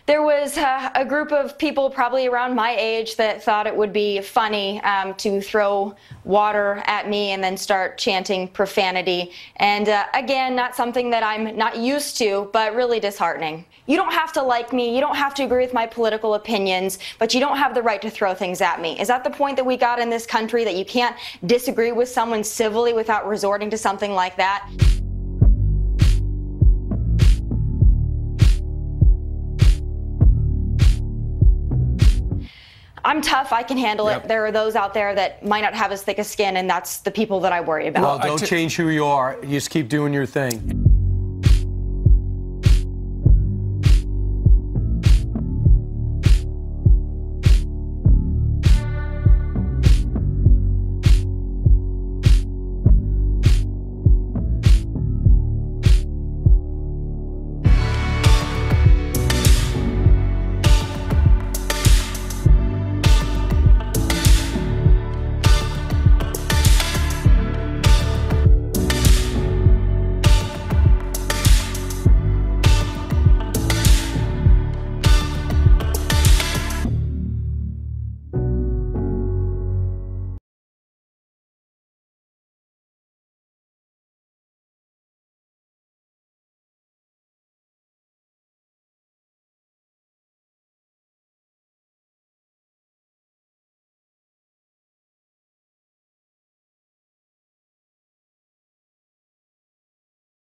There was a group of people probably around my age that thought it would be funny to throw water at me and then start chanting profanity. And again, not something that I'm not used to, but really disheartening. You don't have to like me, you don't have to agree with my political opinions, but you don't have the right to throw things at me. Is that the point that we got in this country, that you can't disagree with someone civilly without resorting to something like that? I'm tough, I can handle it. There are those out there that might not have as thick a skin, and that's the people that I worry about. Well, don't change who you are. You just keep doing your thing.